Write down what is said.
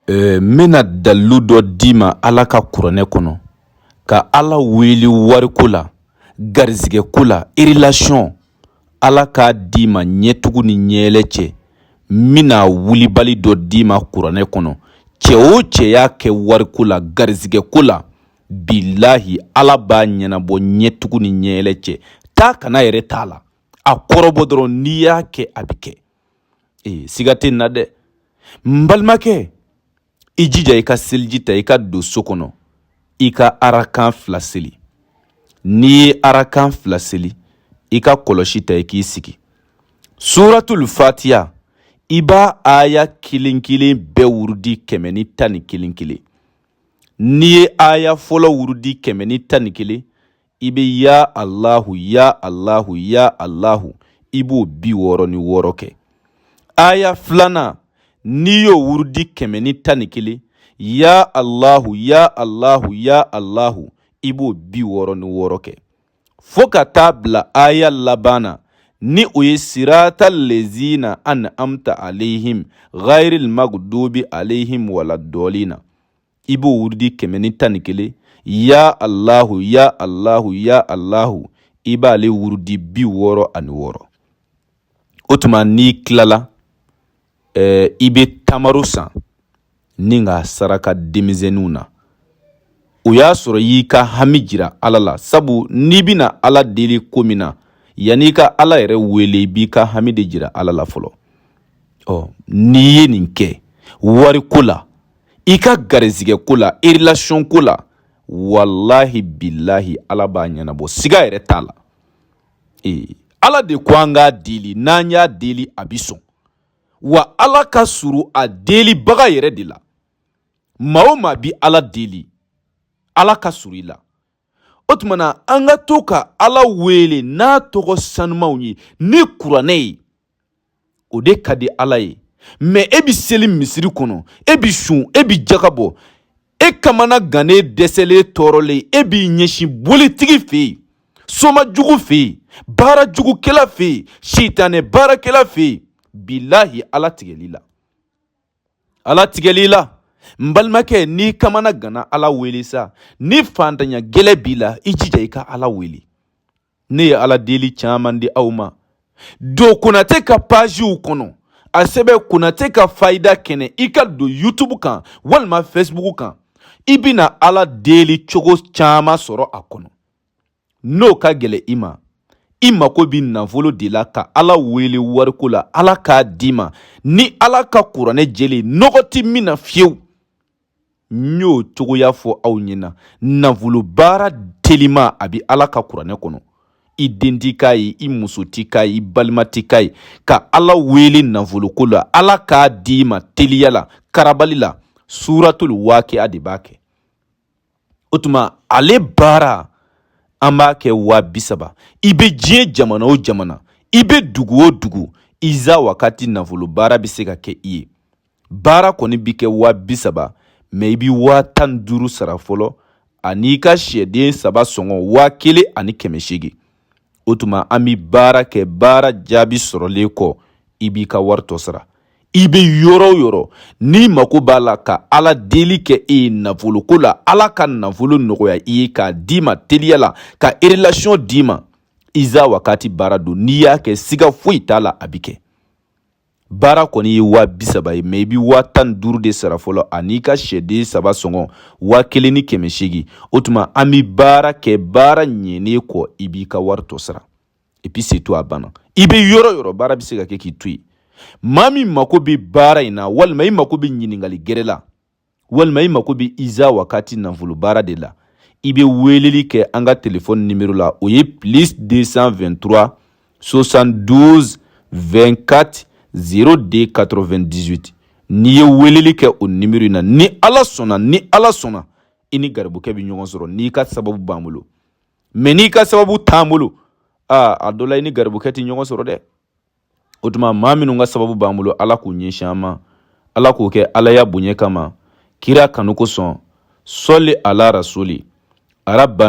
Mena dalu dɔ d'i ma Ala ka kuranɛ kɔnɔ ka Ala wele wariko la, garizigɛko la, relation Ala k'a d'i ma ɲɛtugu ni ɲɛɛlɛ cɛ. Mina wulibali dɔ d'i ma kuranɛ kɔnɔ, cɛ o cɛ y'a kɛ wariko la, garizigɛko la, bilahi Ala b'a ɲɛnabɔ ɲɛtugu ni ɲɛɛlɛ cɛ. Taa kana yɛrɛ t'a la, a kɔrɔbɔ dɔrɔn n'i y'a kɛ a bɛ kɛ. Siga tɛ n na dɛ. N balimakɛ, i jija i ka seliji ta, i ka don so kɔnɔ, i ka arakan 2 seli. N'i ye arakan 2 seli, i ka kɔlɔsi ta, i k'i sigi. Suratul Fatiha, i b'a aya kelen kelen bɛɛ wurudi 111. N'i ye aya fɔlɔ wurudi 111, i bɛ ya Allahu, ya Allahu, ya Allahu, i b'o 66 kɛ. Aya filanan, n'i y'o wurudi 111, ya Allahu, ya Allahu, ya Allahu, i b'o 66 kɛ. Fo ka taa bila aya labana, ni o ye sirata lezina an'amta alayhim ghayril maghdubi alayhim waladdallina. I b'o wurudi 111, ya Allahu, ya Allahu, ya Allahu, i b'ale wurudi 66. O tuma n'i tilala, i bɛ tamaru san ni ka saraka denmisɛnninw na. O y'a sɔrɔ y'i ka hami jira Ala la, sabu n'i bɛna Ala deli ko min na, yan'i ka Ala yɛrɛ wele, i b'i ka hami de jira Ala la fɔlɔ. N'i ye nin kɛ wariko la, i ka garizigɛko la, relation ko la, wallahi billahi Ala b'a ɲɛnabɔ, siga yɛrɛ t'a la. Ala de ko an k'a deli, n'an y'a deli a bɛ sɔn. Wa Ala ka suru a delibaga yɛrɛ de la. Maa o maa bi Ala deli, Ala ka suru i la. O tuma na an ka to ka Ala wele n'a tɔgɔ sanumanw ye, ni kuranɛ ye, o de ka di Ala ye. Mais e bi seli misiri kɔnɔ, e bi sun, e bi jaka bɔ, e kamana gannen dɛsɛlen tɔɔrɔlen, e b'i ɲɛsin bolitigi fɛ yen, somajugu fɛ yen, baarajugukɛla fɛ yen, sitanɛ baarakɛla fɛ yen. Bilahi Ala tigɛli la. Ala tigɛli la. N balimakɛ, n'i kamana gana Ala wele sa, ni fantanya gɛlɛ b'i la, i jija i ka Ala wele. Ne ye Ala deli caman di aw ma. Don Konate ka pajiw kɔnɔ, a sɛbɛn Konate ka fayida kɛnɛ, i ka don YouTube kan walima Facebook kan, i bɛna Ala deli cogo caman sɔrɔ a kɔnɔ. N'o ka gɛlɛ i ma, i mako bɛ nafolo de la ka Ala wele wariko la, Ala k'a d'i ma. Ni Ala ka kuranɛ jeli nɔgɔ tɛ min na fiyewu. N y'o cogoya fɔ aw ɲɛna. Nafolo baara telima a bɛ Ala ka kuranɛ kɔnɔ. I den t'i k'a ye, i muso t'i k'a ye, i balima t'i k'a ye. Ka Ala wele nafoloko la, Ala k'a d'i ma teliya la, karabali la. Suratul Waqi'a de b'a kɛ. O tuma ale baara an b'a kɛ 30,000. I bɛ diɲɛ jamana o jamana, i bɛ dugu o dugu, iza wakati nafolo baara bɛ se ka kɛ i ye. Baara kɔni bɛ kɛ 30,000, mais i bɛ 15,000 sara fɔlɔ, ani ka sɛden 3 sɔngɔ 1,800. O tuma an bɛ baara kɛ, baara jaabi sɔrɔlen kɔ, i b'i ka wari tɔ sara. I bɛ yɔrɔ o yɔrɔ, n'i mako b'a la ka Ala deli kɛ e ye nafoloko la, Ala ka nafolo nɔgɔya i ye k'a d'i ma teliya la, ka relation d'i ma, iza wakati baara don, n'i y'a kɛ siga foyi t'a la, a bɛ kɛ. Baara kɔni ye 30,000 ye, mais i bɛ 15,000 de sara fɔlɔ, ani ka sɛden 3 sɔngɔ 1,800. O tuma an bɛ baara kɛ, baara ɲɛnen kɔ, i b'i ka wari tɔ sara. Et puis c'est tout, a banna. I bɛ yɔrɔ o yɔrɔ, baara bɛ se ka kɛ k'i to yen. Maa min mako bɛ baara in na, walima i mako bɛ ɲininkali gɛrɛ la, walima i mako bɛ iza wakati nafolo baara de la, i bɛ weleli kɛ an ka téléphone numéro la, o ye +223 72 24 02 98. N'i ye weleli kɛ o numéro in na, ni Ala sɔnna, i ni garibukɛ bɛ ɲɔgɔn sɔrɔ, n'i ka sababu b'an bolo. Mais n'i ka sababu t'an bolo, a dɔ la i ni garibukɛ tɛ ɲɔgɔn sɔrɔ dɛ. O tuma maa minnu ka sababu b'an bolo, Ala k'u ɲɛsin an ma, Ala k'o kɛ Ala ya bonya kama, kira kanu kosɔn, sɔli ala rasuli, arabana.